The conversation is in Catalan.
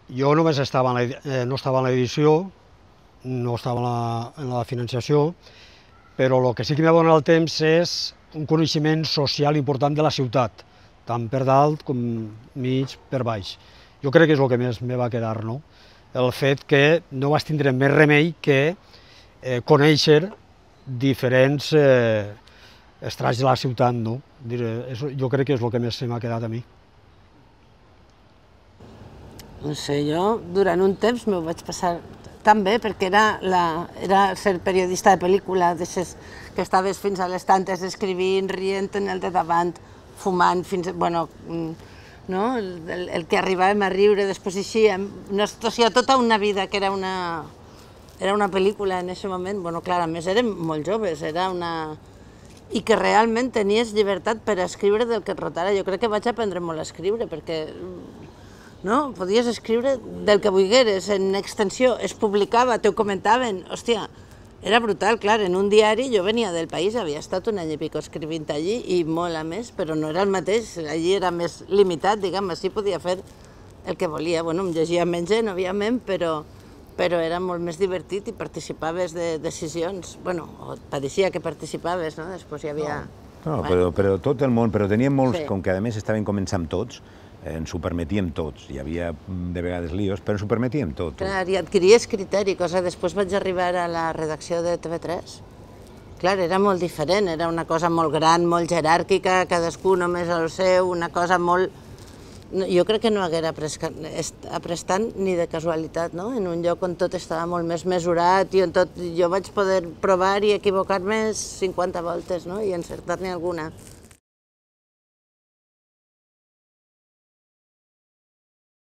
Jo només no estava en l'edició, no estava en la financiació, però el que sí que m'ha donat el temps és un coneixement social important de la ciutat, tant per dalt com mig per baix. Jo crec que és el que més me va quedar, no? El fet que no vas tindre més remei que conèixer diferents estrats de la ciutat, no? Jo crec que és el que més se m'ha quedat a mi. No sé, jo durant un temps m'ho vaig passar tan bé perquè era ser periodista de pel·lícula, que estaves fins a les tantes escrivint, rient en el de davant, fumant, bueno, no? El que arribàvem a riure, després així, o sigui, tota una vida que era una pel·lícula en aquest moment, bueno, clar, a més érem molt joves, i que realment tenies llibertat per escriure del que et rotara. Jo crec que vaig aprendre molt a escriure, perquè no? Podies escriure del que volgueres, en extensió, es publicava, t'ho comentaven, hòstia, era brutal, clar, en un diari jo venia del País, havia estat un any i pico escrivint allí i molt a més, però no era el mateix, allí era més limitat, diguem, així podia fer el que volia, bueno, em llegia menys gent, òbviament, però era molt més divertit i participaves de decisions, bueno, pareixia que participaves, no? Després hi havia... No, però tot el món, però teníem molts, com que a més estaven començant tots, ens ho permetíem tots. Hi havia de vegades líos, però ens ho permetíem tots. Clar, i adquiries criteri, cosa després vaig arribar a la redacció de TV3. Clar, era molt diferent, era una cosa molt gran, molt jeràrquica, cadascú només el seu, una cosa molt... Jo crec que no haguera après tant ni de casualitat, no? En un lloc on tot estava molt més mesurat i on jo vaig poder provar i equivocar-me 50 voltes, no? I encertar-ne alguna.